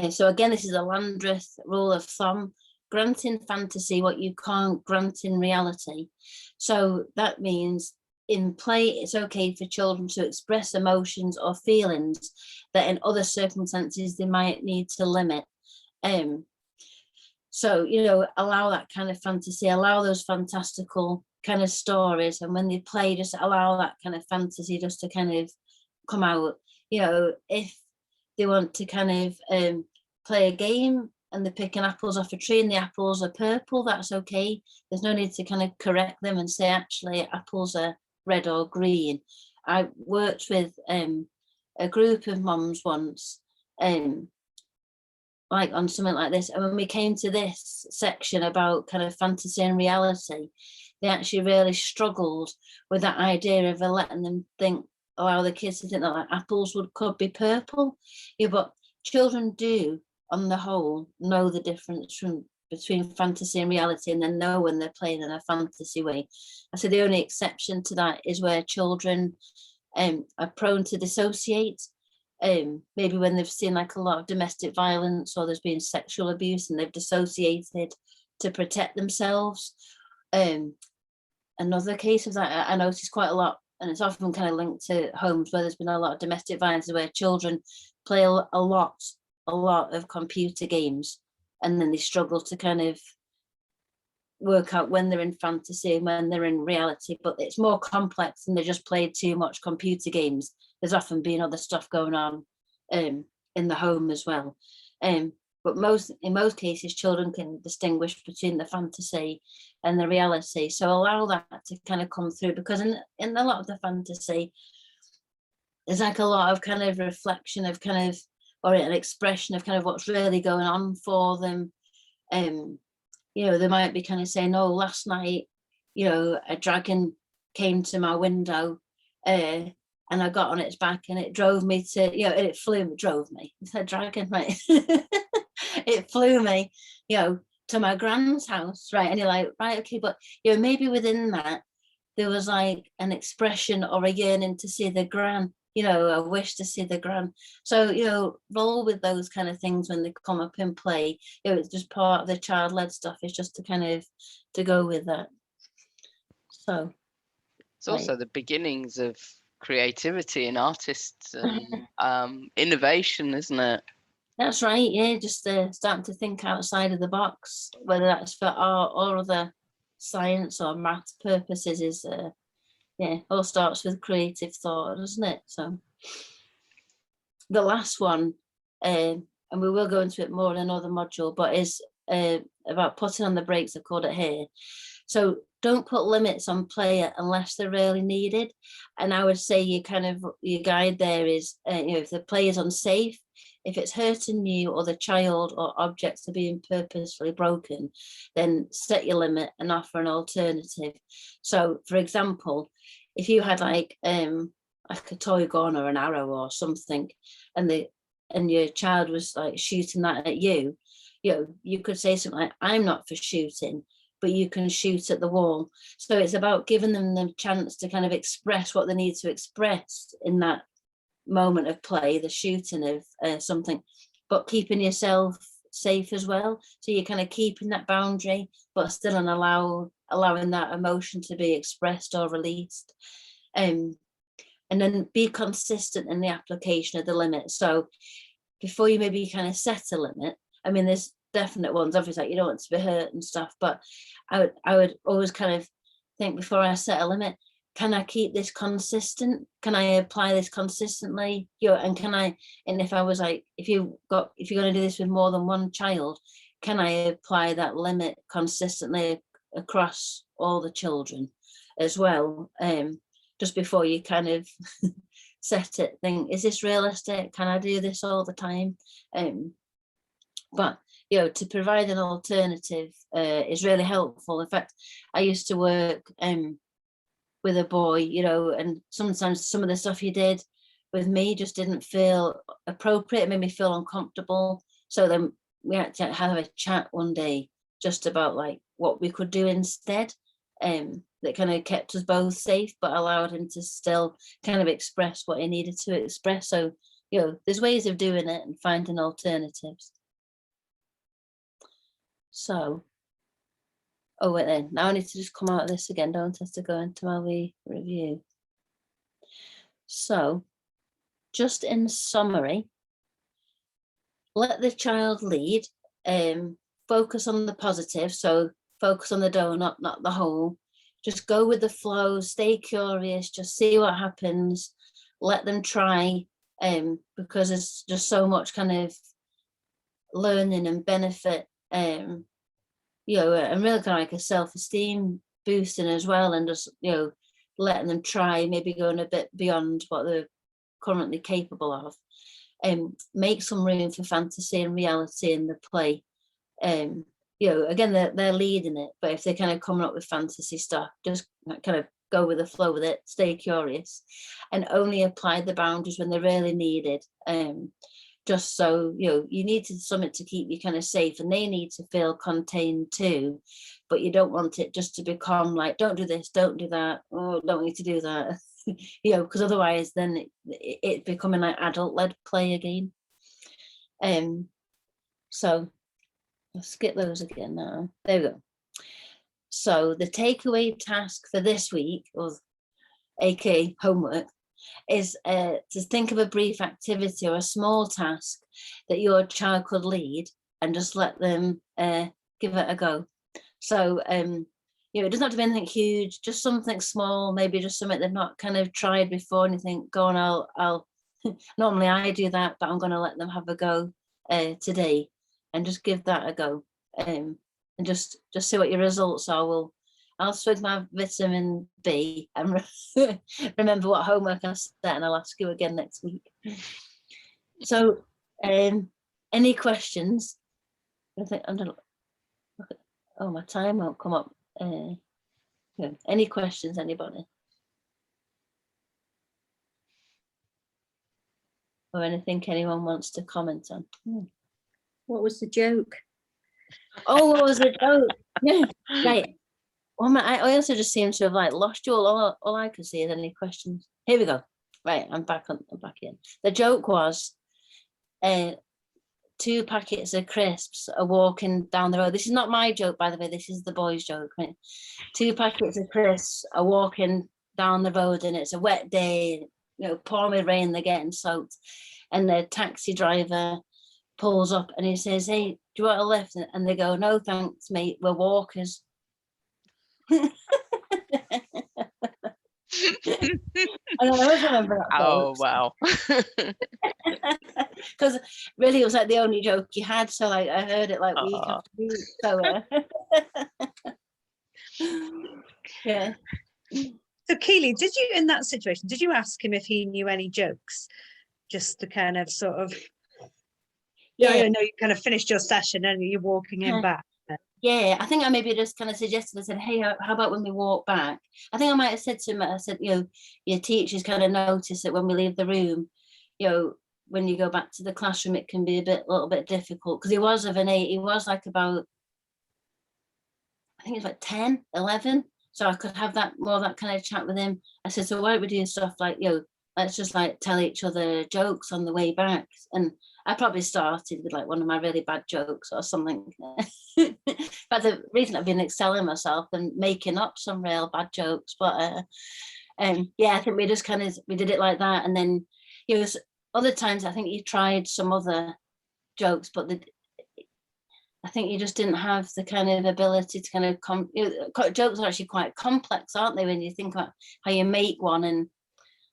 So again, this is a Landreth rule of thumb: grant in fantasy what you can't grant in reality. So that means in play, it's okay for children to express emotions or feelings that in other circumstances they might need to limit. So, you know, allow that kind of fantasy, allow those fantastical kind of stories. And when they play, just allow that kind of fantasy just to kind of come out. You know, if they want to kind of play a game and they're picking apples off a tree and the apples are purple, that's okay. There's no need to kind of correct them and say, actually, apples are red or green. I worked with a group of mums once, like on something like this, and when we came to this section about kind of fantasy and reality, they actually really struggled with that idea of letting them think, allow the kids to think that like apples could be purple. Yeah, but children do on the whole know the difference between fantasy and reality, and then know when they're playing in a fantasy way. I say the only exception to that is where children are prone to dissociate. Maybe when they've seen like a lot of domestic violence or there's been sexual abuse and they've dissociated to protect themselves. Another case of that I noticed quite a lot, and it's often kind of linked to homes where there's been a lot of domestic violence, where children play a lot of computer games, and then they struggle to kind of work out when they're in fantasy and when they're in reality. But it's more complex than they just played too much computer games. There's often been other stuff going on in the home as well. But in most cases, children can distinguish between the fantasy and the reality. So allow that to kind of come through, because in a lot of the fantasy, there's like a lot of kind of reflection of kind of, or an expression of kind of what's really going on for them. You know, they might be kind of saying, oh, last night, you know, a dragon came to my window. and I got on its back, and it drove me to, you know, and it drove me. It's a dragon, right? It flew me, you know, to my grand's house, right? And you're like, right, okay, but you know, maybe within that there was like an expression or a yearning to see the gran, you know, a wish to see the gran. So, you know, roll with those kind of things when they come up in play. You know, it's just part of the child-led stuff. It's just to kind of to go with that. So it's also the beginnings of creativity and artists and innovation, isn't it? that's right, yeah, just starting to think outside of the box, whether that's for art or other science or math purposes, is yeah, all starts with creative thought, doesn't it? So the last one, and we will go into it more in another module, but is about putting on the brakes. I've called it here. So don't put limits on play unless they're really needed. And I would say your guide there is, you know, if the play is unsafe, if it's hurting you or the child or objects are being purposefully broken, then set your limit and offer an alternative. So for example, if you had like a toy gun or an arrow or something, and your child was like shooting that at you, you know, you could say something like, I'm not for shooting, but you can shoot at the wall. So it's about giving them the chance to kind of express what they need to express in that moment of play, the shooting of something, but keeping yourself safe as well. So you're kind of keeping that boundary, but still allowing that emotion to be expressed or released. And then be consistent in the application of the limit. So before you maybe kind of set a limit, I mean, there's definite ones, obviously, like you don't want to be hurt and stuff, but I would always kind of think before I set a limit, can I keep this consistent? Can I apply this consistently? You know, and if I was like, if you're going to do this with more than one child, can I apply that limit consistently across all the children as well? Just before you kind of set it, think, is this realistic? Can I do this all the time? But you know, to provide an alternative is really helpful. In fact, I used to work with a boy, you know, and sometimes some of the stuff he did with me just didn't feel appropriate. It made me feel uncomfortable. So then we had to have a chat one day just about like what we could do instead. That kind of kept us both safe, but allowed him to still kind of express what he needed to express. So, you know, there's ways of doing it and finding alternatives. So, oh, wait then, now I need to just come out of this again, don't I, to go into my review. So, just in summary, let the child lead, focus on the positive, so focus on the donut, not the whole. Just go with the flow, stay curious, just see what happens, let them try, because there's just so much kind of learning and benefit, you know, and really kind of like a self-esteem boosting as well, and just, you know, letting them try, maybe going a bit beyond what they're currently capable of. Make some room for fantasy and reality in the play. You know, again, they're leading it, but if they're kind of coming up with fantasy stuff, just kind of go with the flow with it, stay curious, and only apply the boundaries when they're really needed. Just so, you know, you need something to keep you kind of safe, and they need to feel contained too, but you don't want it just to become like, don't do this, don't do that, oh, don't need to do that. You know, because otherwise then it becoming like adult-led play again. So I'll skip those again now. There we go. So the takeaway task for this week, or aka homework, is to think of a brief activity or a small task that your child could lead, and just let them give it a go. So you know, it doesn't have to be anything huge, just something small, maybe just something they've not kind of tried before, and you think, go on, I'll normally I do that, but I'm going to let them have a go today, and just give that a go, and just see what your results are. I'll swig my vitamin B and remember what homework I set, and I'll ask you again next week. So any questions? I think oh, my time won't come up. Any questions, anybody? or anything anyone wants to comment on. What was the joke? Oh, what was it? Oh, yeah, right. Well, I also just seem to have like lost you all. All I could see is any questions. Here we go. Right, I'm back in. The joke was, 2 packets of crisps are walking down the road. This is not my joke, by the way. This is the boys' joke. Right? 2 packets of crisps are walking down the road, and it's a wet day. You know, pouring rain. They're getting soaked, and the taxi driver pulls up and he says, "Hey, do you want a lift?" And they go, "No, thanks, mate. We're walkers." I always remember that. Oh, wow. Because really it was like the only joke you had, so like I heard it like week Aw. after week. So yeah. So Keely, did you, in that situation, did you ask him if he knew any jokes? Just to kind of sort of, yeah, I know you kind of finished your session and you're walking him back. Yeah, I think I maybe just kind of suggested, I said, "Hey, how about when we walk back?" I think I might have said to him, I said, you know, your teachers kind of notice that when we leave the room, you know, when you go back to the classroom, it can be a little bit difficult, because he was of an age, he was like about, I think it's like 10, 11. So I could have that kind of chat with him. I said, "So why don't we do stuff like, you know, let's just like tell each other jokes on the way back." And I probably started with like one of my really bad jokes or something. But the reason I've been excelling myself and making up some real bad jokes. But yeah, I think we just we did it like that. And then other times I think he tried some other jokes, but I think you just didn't have the kind of ability to kind of jokes are actually quite complex, aren't they, when you think about how you make one, and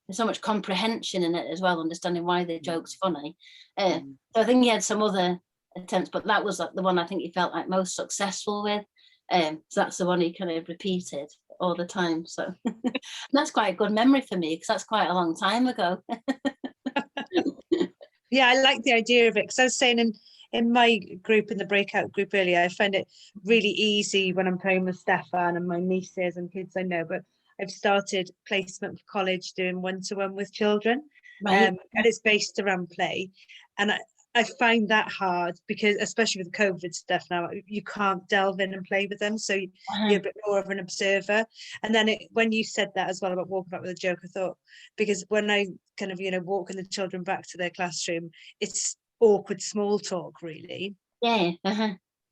there's so much comprehension in it as well, understanding why the joke's funny. So I think he had some other attempts, but that was like the one I think he felt like most successful with. So that's the one he kind of repeated all the time. So that's quite a good memory for me, because that's quite a long time ago. Yeah, I like the idea of it, because I was saying in my group, in the breakout group earlier, I find it really easy when I'm playing with Stefan and my nieces and kids I know, but I've started placement for college doing one-to-one with children, Right. and it's based around play. And I find that hard, because especially with COVID stuff now, you can't delve in and play with them, so you're a bit more of an observer. And then when you said that as well about walking back with a joke, I thought, because when I kind of, you know, walking the children back to their classroom, it's awkward small talk, really. Yeah.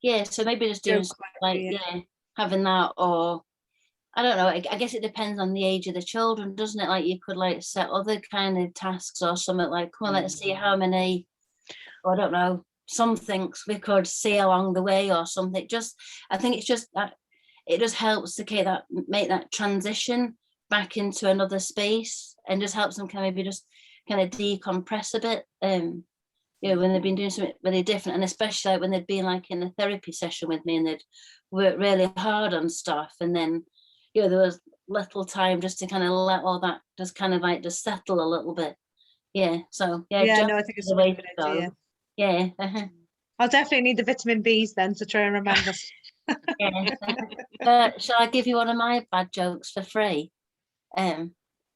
Yeah, so maybe just doing Joke like, having that, or I don't know, I guess it depends on the age of the children, doesn't it? Like you could like set other kind of tasks or something, like, come on, let's see how many, or I don't know, some things we could see along the way or something. I think it's just that it just helps to make that transition back into another space, and just helps them maybe just kind of decompress a bit. You know, when they've been doing something really different, and especially like when they'd been like in a therapy session with me and they'd worked really hard on stuff, and then there was little time just to kind of let all that just kind of like just settle a little bit. Yeah, so no, I think it's a really good idea. Yeah. I'll definitely need the vitamin B's then to try and remember. Yeah. Shall I give you one of my bad jokes for free?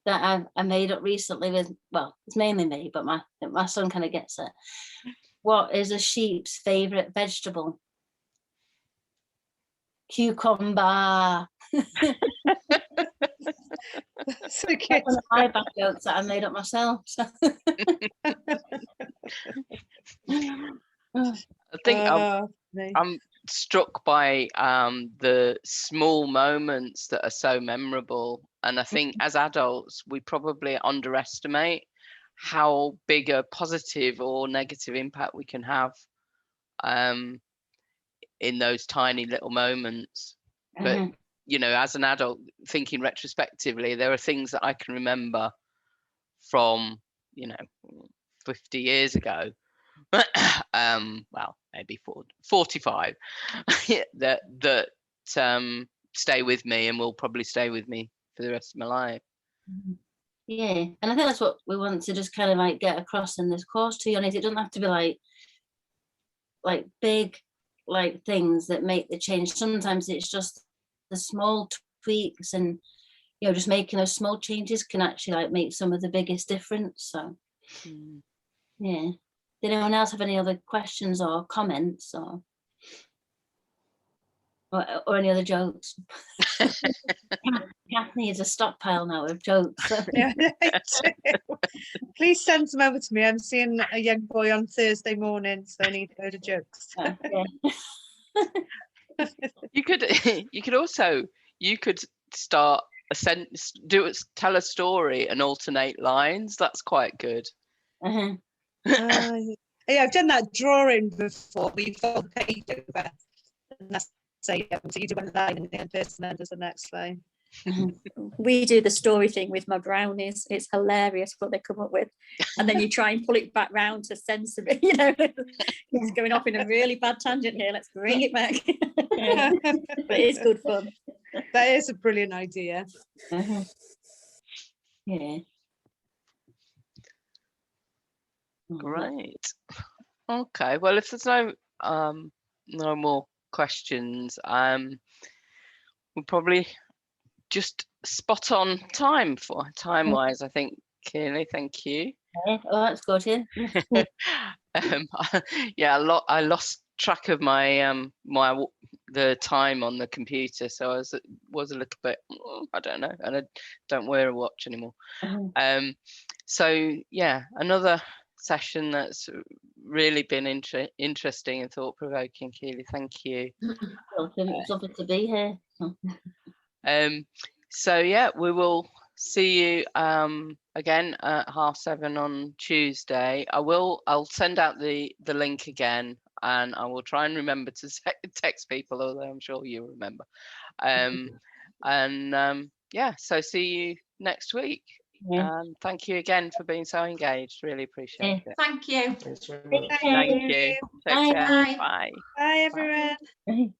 That I made up recently with, well, it's mainly me, but my son kind of gets it. What is a sheep's favorite vegetable? Cucumber. So cute. One of my bad jokes that I made up myself. So. I think I'm struck by the small moments that are so memorable, and I think as adults we probably underestimate how big a positive or negative impact we can have in those tiny little moments. But you know, as an adult, thinking retrospectively, there are things that I can remember from 50 years ago, well, maybe 45 that stay with me and will probably stay with me for the rest of my life. Yeah, and I think that's what we want to just kind of like get across in this course, to be honest. It doesn't have to be like big like things that make the change. Sometimes it's just the small tweaks, and just making those small changes can actually like make some of the biggest difference. So Yeah. Did anyone else have any other questions or comments or any other jokes? Kath needs a stockpile now of jokes. So. Yeah, I do. Please send them over to me. I'm seeing a young boy on Thursday morning, so I need a load of jokes. Yeah. You could start a sentence, tell a story and alternate lines. That's quite good. Uh-huh. Yeah, I've done that drawing before. We fold the page over, and that's so you do one line and the person then does the next line. We do the story thing with my brownies. It's hilarious what they come up with, and then you try and pull it back round to censor it. You know, it's going off in a really bad tangent here. Let's bring it back. But it's good fun. That is a brilliant idea. Uh-huh. Yeah. Great. Okay. Well, if there's no more questions, we'll probably just spot on time wise, I think. Keely, thank you. Yeah. Oh, that's good. Yeah. I lost track of my the time on the computer, so I was a little bit, I don't know, and I don't wear a watch anymore. So yeah, another session that's really been interesting and thought-provoking. Keely, thank you. It's lovely to be here. So yeah, we will see you again at 7:30 on Tuesday. I'll send out the link again, and I will try and remember to text people, although I'm sure you remember. Yeah, so see you next week. Yeah. Thank you again for being so engaged. Really appreciate it. Thank you. Thanks very much. Thank you. Take Bye. care. Bye. Bye. Bye, everyone.